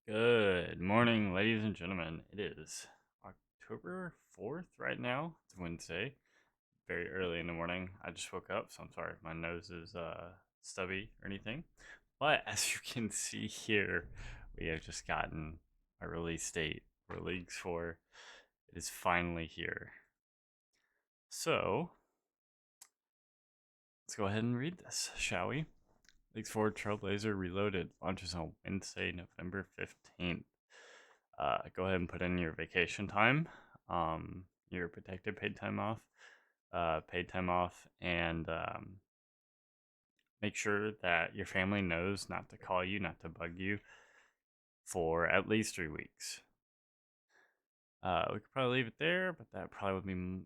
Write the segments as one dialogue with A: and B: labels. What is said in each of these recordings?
A: Good morning, ladies and gentlemen. It is October 4th right now. It's Wednesday, very early in the morning. I just woke up, so I'm sorry if my nose is stubby or anything. But as you can see here, we have just gotten a release date for Leagues 4. It is finally here. So, let's go ahead and read this, shall we? Leagues 4 Trailblazer Reloaded launches on Wednesday, November 15th. Go ahead and put in your vacation time, your protected paid time off, and make sure that your family knows not to call you, not to bug you for at least 3 weeks. We could probably leave it there, but that probably would be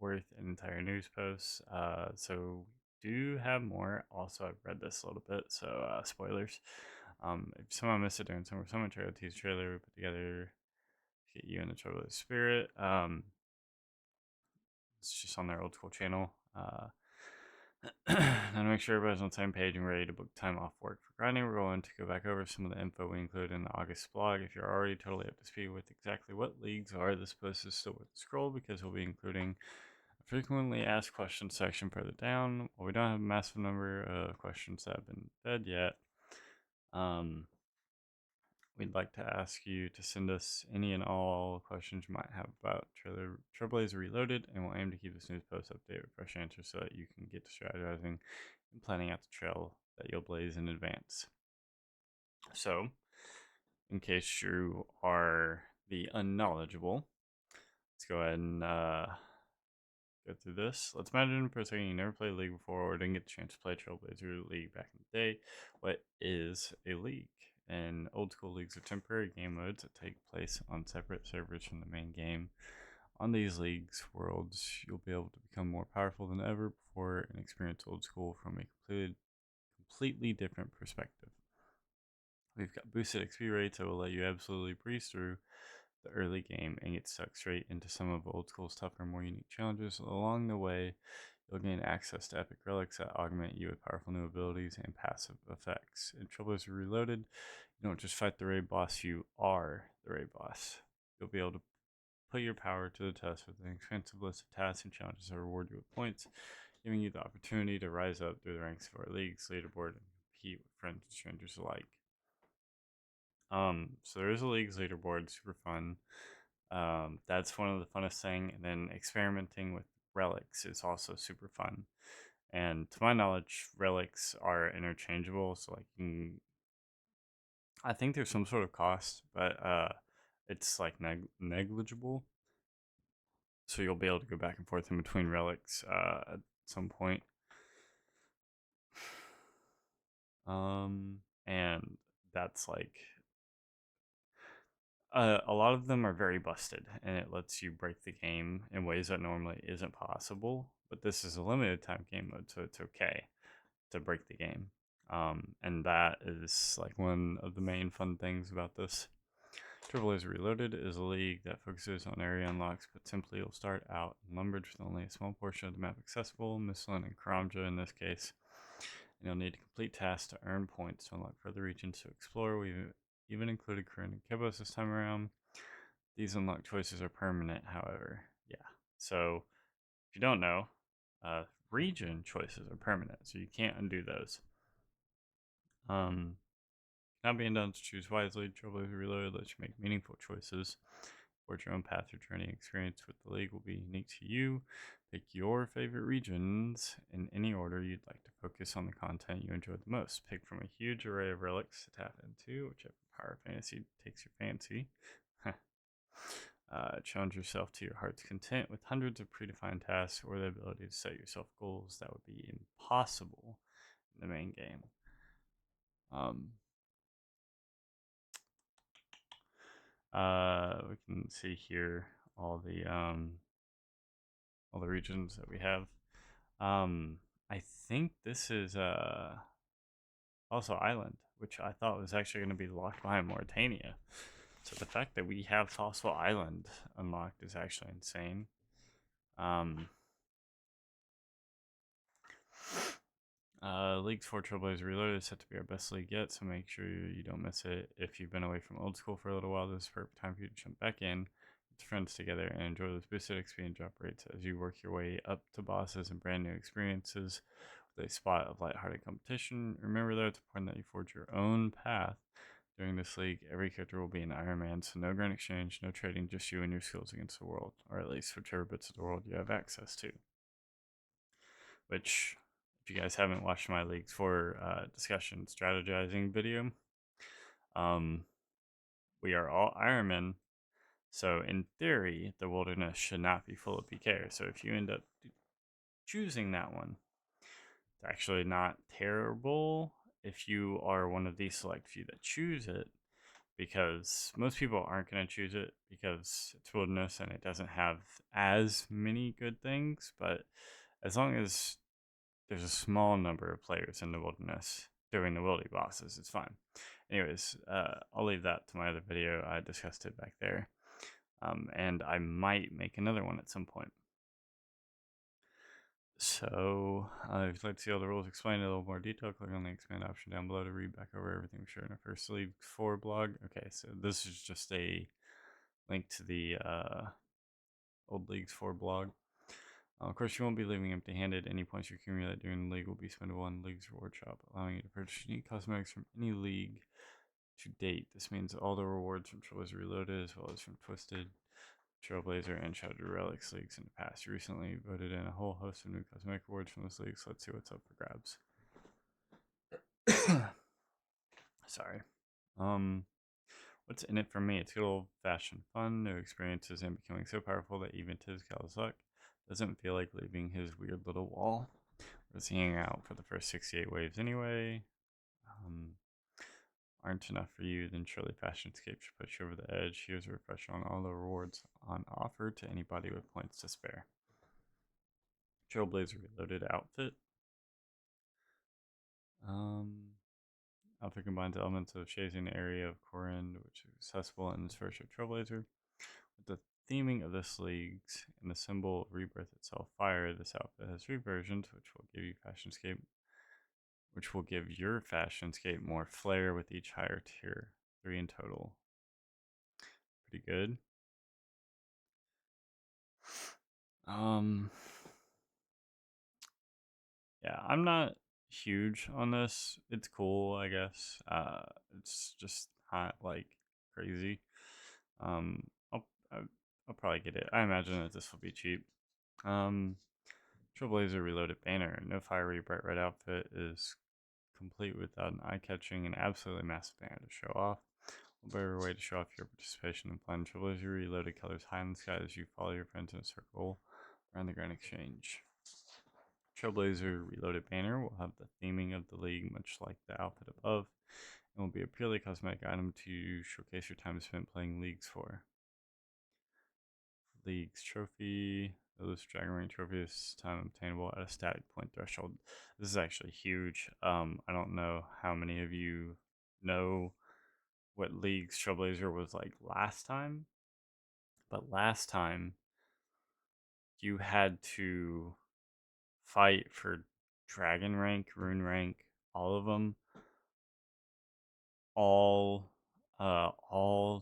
A: worth an entire news post. So we do have more. Also, I've read this a little bit, so spoilers. If someone missed it during summer trailer teaser trailer we put together, get you in the Trailblazer spirit. It's just on their old school channel. And make sure everybody's on the same page and ready to book time off work for grinding. We're going to go back over some of the info we included in the August blog. If you're already totally up to speed with exactly what leagues are, this post is still worth the scroll because we'll be including a frequently asked questions section further down. While we don't have a massive number of questions that have been fed yet, we'd like to ask you to send us any and all questions you might have about Trailblazer Reloaded, and we'll aim to keep this news post updated with fresh answers so that you can get to strategizing and planning out the trail that you'll blaze in advance. So, in case you are the unknowledgeable, let's go ahead and go through this. Let's imagine for a second you never played League before or didn't get the chance to play Trailblazer League back in the day. What is a league? And old school leagues are temporary game modes that take place on separate servers from the main game. On these leagues worlds, you'll be able to become more powerful than ever before and experience old school from a completely different perspective. We've got boosted XP rates that will let you absolutely breeze through the early game and get stuck straight into some of old school's tougher, more unique challenges. Along the way, you'll gain access to epic relics that augment you with powerful new abilities and passive effects. In Trailblazer Reloaded, you don't just fight the raid boss, you are the raid boss. You'll be able to put your power to the test with an expansive list of tasks and challenges that reward you with points, giving you the opportunity to rise up through the ranks of our league's leaderboard and compete with friends and strangers alike. So there is a league's leaderboard, super fun. That's one of the funnest thing. And then experimenting with relics is also super fun. And to my knowledge, relics are interchangeable. So like, I think there's some sort of cost, but it's like negligible. So you'll be able to go back and forth in between relics at some point. And that's like a lot of them are very busted, and it lets you break the game in ways that normally isn't possible. But this is a limited time game mode, so it's okay to break the game. And that is like one of the main fun things about this. Trailblazer Reloaded is a league that focuses on area unlocks, but simply you'll start out in Lumbridge with only a small portion of the map accessible, Michelin and Karamja in this case. And you'll need to complete tasks to earn points to unlock further regions to explore. We've even included Corinne and Kibos this time around. These unlock choices are permanent, however. Yeah. So, if you don't know, region choices are permanent, so you can't undo those. Not being done to choose wisely, Trailblazer Reloaded lets you make meaningful choices. Forge your own path or journey. Experience with the league will be unique to you. Pick your favorite regions in any order you'd like to focus on the content you enjoy the most. Pick from a huge array of relics to tap into, whichever power fantasy takes your fancy. Challenge yourself to your heart's content with hundreds of predefined tasks or the ability to set yourself goals that would be impossible in the main game. We can see here all the regions that we have. I think this is also Island, which I thought was actually going to be locked behind Mauritania. So the fact that we have Fossil Island unlocked is actually insane. Leagues 4 Trailblazer Reloaded is set to be our best league yet, so make sure you don't miss it. If you've been away from old school for a little while, this is the perfect time for you to jump back in, get friends together, and enjoy those boosted XP and drop rates as you work your way up to bosses and brand new experiences with a spot of lighthearted competition. Remember, though, it's important that you forge your own path. During this league, every character will be an Iron Man, so no grand exchange, no trading, just you and your skills against the world, or at least whichever bits of the world you have access to. Which, if you guys haven't watched my Leagues for discussion strategizing video, um, we are all Ironmen. So in theory, the wilderness should not be full of PK. So if you end up choosing that one, it's actually not terrible if you are one of these select few that choose it, because most people aren't going to choose it because it's wilderness and it doesn't have as many good things. But as long as there's a small number of players in the wilderness doing the wildy bosses, it's fine. Anyways, I'll leave that to my other video. I discussed it back there. And I might make another one at some point. So, if you'd like to see all the rules explained in a little more detail, click on the expand option down below to read back over everything we shared in our first League 4 blog. Okay, so this is just a link to the old Leagues 4 blog. Of course, you won't be leaving empty-handed. Any points you accumulate during the league will be spendable in the League's reward shop, allowing you to purchase unique cosmetics from any league to date. This means all the rewards from Trailblazer Reloaded, as well as from Twisted, Trailblazer, and Shattered Relics leagues in the past. You recently voted in a whole host of new cosmetic rewards from this league, so let's see what's up for grabs. Sorry. What's in it for me? It's good old-fashioned fun, new experiences, and becoming so powerful that even Tizcal's luck doesn't feel like leaving his weird little wall. Was hanging out for the first 68 waves anyway. Aren't enough for you, then surely Fashionscape should put you over the edge. Here's a refresher on all the rewards on offer to anybody with points to spare. Trailblazer Reloaded outfit. Outfit combines elements of Shazing area of Corin, which is accessible in this version of Trailblazer. With the theming of this league's and the symbol of rebirth itself, fire, this outfit has 3 versions, which will give your Fashionscape more flair with each higher tier. 3 in total. Pretty good. Yeah, I'm not huge on this. It's cool, I guess. It's just not like crazy. Um, I'll I'll probably get it. I imagine that this will be cheap. Trailblazer Reloaded banner. No fiery bright red outfit is complete without an eye-catching and absolutely massive banner to show off. A better way to show off your participation in Plan Trailblazer Reloaded colors high in the sky as you follow your friends in a circle around the Grand Exchange. Trailblazer Reloaded banner will have the theming of the league, much like the outfit above, and will be a purely cosmetic item to showcase your time spent playing Leagues for. Leagues trophy. Those Dragon Ring trophies time obtainable at a static point threshold. This is actually huge. I don't know how many of you know what Leagues Trailblazer was like last time, but last time you had to fight for Dragon rank, Rune rank, all of them, all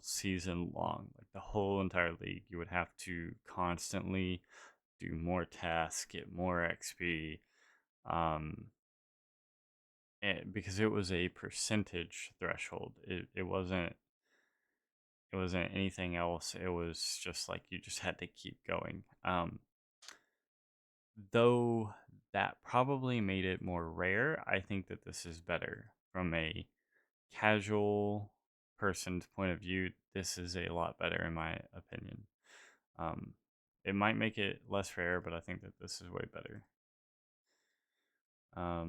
A: season long. Like the whole entire league, you would have to constantly do more tasks, get more XP, because it was a percentage threshold. It wasn't anything else. It was just like you just had to keep going. Though that probably made it more rare, I think that this is better from a casual person's point of view. This is a lot better in my opinion. It might make it less rare, but I think that this is way better. A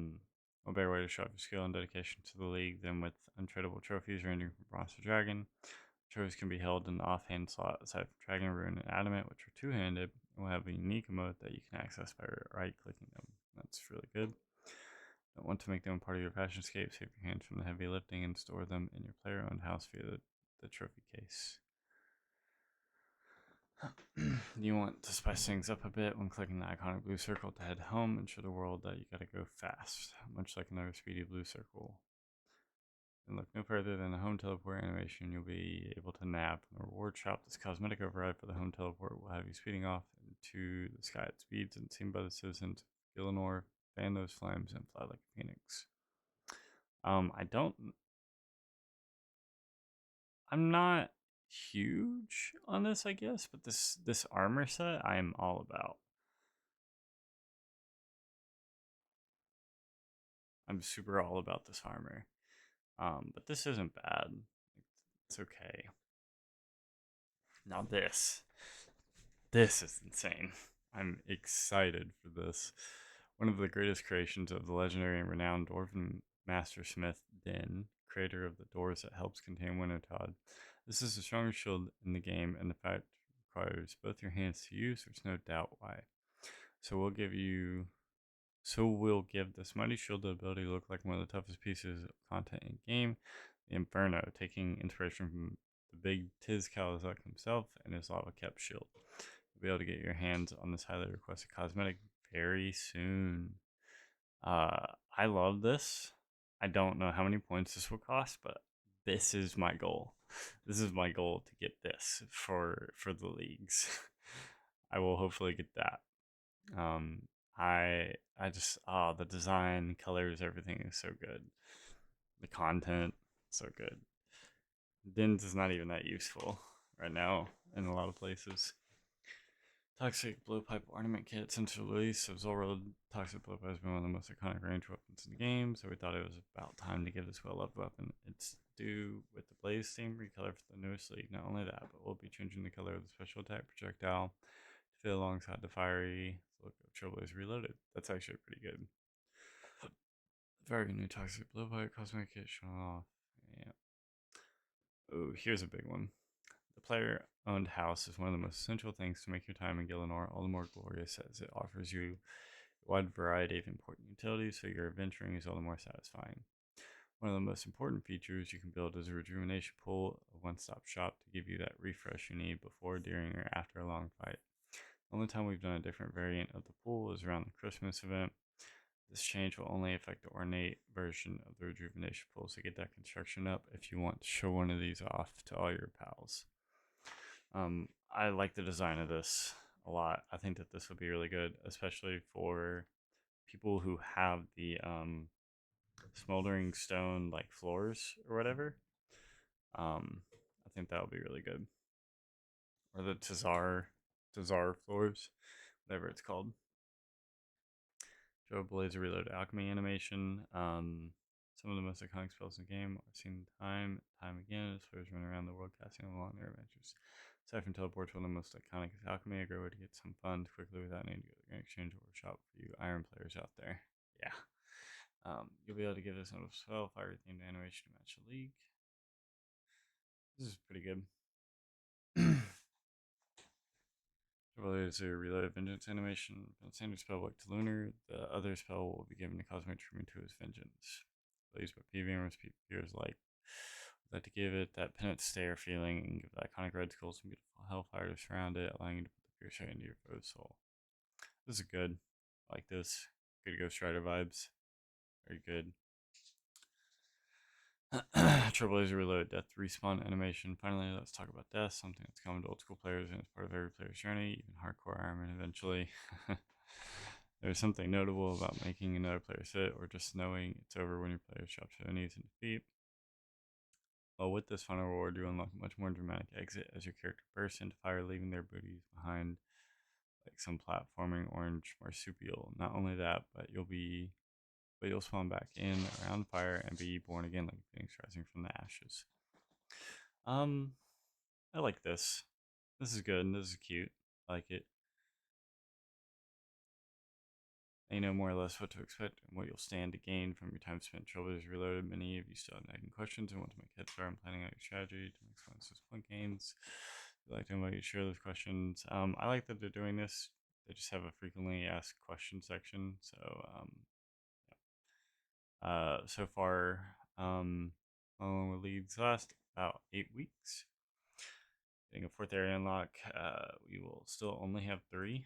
A: better way to show off your skill and dedication to the league than with untradeable trophies ranging from bronze to dragon. Trophies can be held in the offhand slot aside from Dragon, Rune, and Adamant, which are two-handed, and will have a unique emote that you can access by right-clicking them. That's really good. Don't want to make them part of your Fashionscape, save your hands from the heavy lifting and store them in your player-owned house via the trophy case. You want to spice things up a bit when clicking the iconic blue circle to head home and show the world that you gotta go fast, much like another speedy blue circle. And look no further than the home teleport animation. You'll be able to nap in the reward shop. This cosmetic override for the home teleport will have you speeding off into the sky at speeds and seen by the citizens of Gillinor. Fan those flames and fly like a phoenix. I don't. I'm not huge on this, I guess, but this armor set I am all about. I'm super all about this armor. But this isn't bad. It's okay. Now this. This is insane. I'm excited for this. One of the greatest creations of the legendary and renowned dwarven mastersmith Din, creator of the doors that helps contain Wintertodd. This is the strongest shield in the game, and the fact requires both your hands to use. There's no doubt why. So we'll give this mighty shield the ability to look like one of the toughest pieces of content in game, the Inferno, taking inspiration from the big Tiz Kalazak himself and his lava kept shield. You'll be able to get your hands on this highly requested cosmetic very soon. I love this. I don't know how many points this will cost, but this is my goal. This is my goal to get this for the leagues. I will hopefully get that. Um, I just the design, colors, everything is so good. The content, so good. Dins is not even that useful right now in a lot of places. Toxic Blowpipe Ornament Kit. Since release of Zolrod, Toxic Blowpipe has been one of the most iconic range weapons in the game, so we thought it was about time to give this well-loved weapon its due with the Blaze theme recolor for the newest league. Not only that, but we'll be changing the color of the special attack projectile to fit alongside the fiery look of Trailblazer Reloaded. That's actually pretty good. Very new Toxic Blowpipe Cosmetic Kit showing off. Yeah. Oh, here's a big one. The player-owned house is one of the most essential things to make your time in Gillinor all the more glorious, as it offers you a wide variety of important utilities, so your adventuring is all the more satisfying. One of the most important features you can build is a rejuvenation pool, a one-stop shop to give you that refresh you need before, during, or after a long fight. The only time we've done a different variant of the pool is around the Christmas event. This change will only affect the ornate version of the rejuvenation pool, so get that construction up if you want to show one of these off to all your pals. I like the design of this a lot. I think that this would be really good, especially for people who have the smoldering stone like floors or whatever. I think that would be really good. Or the Tazar floors, whatever it's called. Trailblazer Reload Alchemy animation. Some of the most iconic spells in the game are seen time and time again as players run around the world casting them along their adventures. Aside from teleport, one of the most iconic is alchemy, a great way to get some funds quickly without needing to go to the exchange or shop for you iron players out there. Yeah. You'll be able to give this one a spell, fire themed animation to match the league. This is pretty good. Is a reloaded vengeance animation. From the standard spell like to Lunar, the other spell will be given a cosmic treatment to his vengeance. Used by PvMers, PvPers like. Like to give it that penance stare feeling and give the iconic red skull some beautiful hellfire to surround it, allowing you to put the pierce right into your foe's soul. This is good. I like this. Good Ghost Rider vibes. Very good. Trailblazer Reload Death Respawn animation. Finally, let's talk about death, something that's common to old school players and is part of every player's journey, even hardcore Ironman eventually. There's something notable about making another player sit or just knowing it's over when your player drops to their knees in defeat. Well, with this final reward, you unlock a much more dramatic exit as your character bursts into fire, leaving their booties behind like some platforming orange marsupial. Not only that, but you'll spawn back in around fire and be born again like a phoenix rising from the ashes. I like this. This is good. This is cute. I like it. You know more or less what to expect and what you'll stand to gain from your time spent. Trailblazers Reloaded. Many of you still have nagging questions and want to make head start on planning out your strategy to maximize those point gains. I'd like to invite you to share those questions. I like that they're doing this. They just have a frequently asked question section. So, so far, leads last about 8 weeks. Getting a 4th area unlock. We will still only have 3.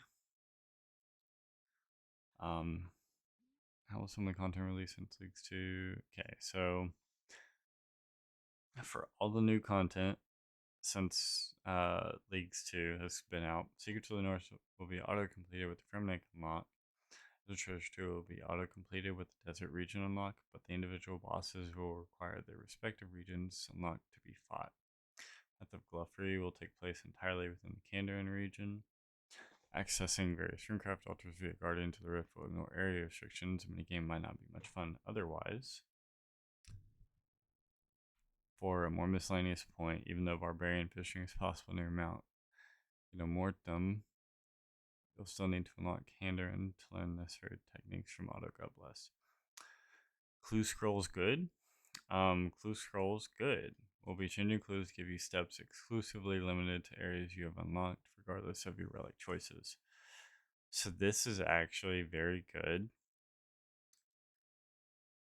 A: How will some of the content release since Leagues 2? Okay, so for all the new content since Leagues 2 has been out, Secrets of the North will be auto-completed with the Fremnik unlock. The Treasure 2 will be auto-completed with the Desert Region unlock, but the individual bosses will require their respective regions unlocked to be fought. Path of Gluffery will take place entirely within the Kandarin region. Accessing various runecraft altars via Guardian to the Rift will ignore area restrictions. Minigame might not be much fun otherwise. For a more miscellaneous point, even though barbarian fishing is possible near Mount Mortem, you'll still need to unlock Kandarin to learn necessary techniques from Auto God Bless. Clue scrolls good. Clue scrolls good. We'll be changing clues to give you steps exclusively limited to areas you have unlocked, regardless of your relic choices. So this is actually very good.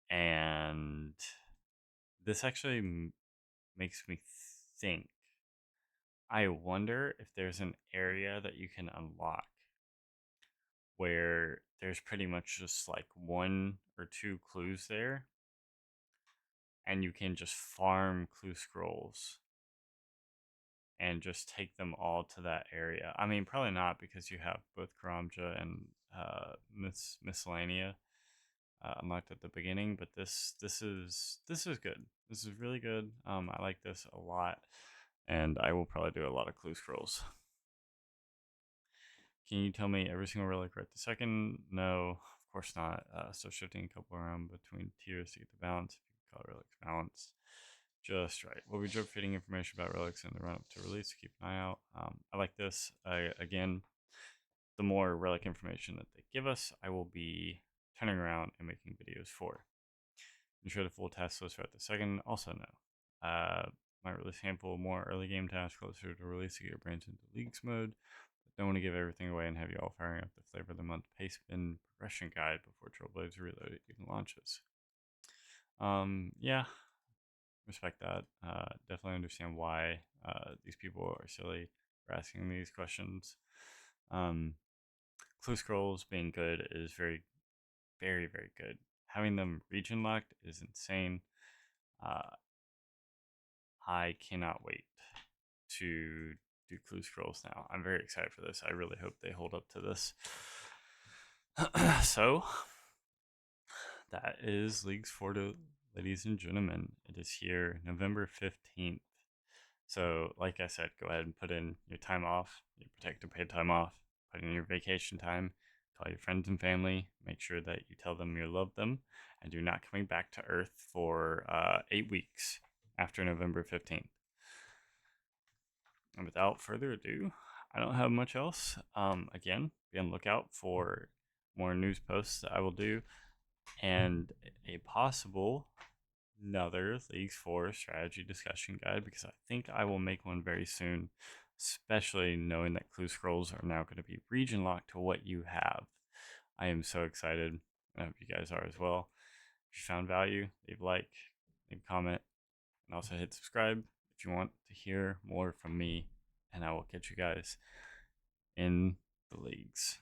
A: And this actually makes me think. I wonder if there's an area that you can unlock where there's pretty much just like 1 or 2 clues there, and you can just farm clue scrolls and just take them all to that area. I mean, probably not, because you have both Karamja and Miscellanea unlocked at the beginning. But this is good. This is really good. I like this a lot, and I will probably do a lot of clue scrolls. Can you tell me every single relic right this second? No, of course not. So shifting a couple around between tiers to get the balance, if you can call relics balanced. Just right. We'll be drip feeding information about relics in the run up to release. Keep an eye out. I like this. Again, the more relic information that they give us, I will be turning around and making videos for. Ensure the full task list right the second. Also, no. Might release a handful of more early game tasks closer to release to get your brains into Leagues mode. But don't want to give everything away and have you all firing up the Flavor of the Month pace bin progression guide before Trailblazer Reloaded even launches. Yeah, respect that. Definitely understand why these people are silly for asking these questions. Clue scrolls being good is very, very, very good. Having them region locked is insane. I cannot wait to do clue scrolls now. I'm very excited for this. I really hope they hold up to this. So that is Leagues 4, ladies and gentlemen. It is here November 15th. So, like I said, go ahead and put in your time off, your protected paid time off, put in your vacation time, call your friends and family, make sure that you tell them you love them, and you're not coming back to Earth for 8 weeks after November 15th. And without further ado, I don't have much else. Again, be on the lookout for more news posts that I will do, and a possible another Leagues 4 strategy discussion guide, because I think I will make one very soon, especially knowing that clue scrolls are now going to be region locked to what you have. I am so excited. I hope you guys are as well. If you found value, leave a like, leave a comment, and also hit subscribe if you want to hear more from me, and I will catch you guys in the leagues.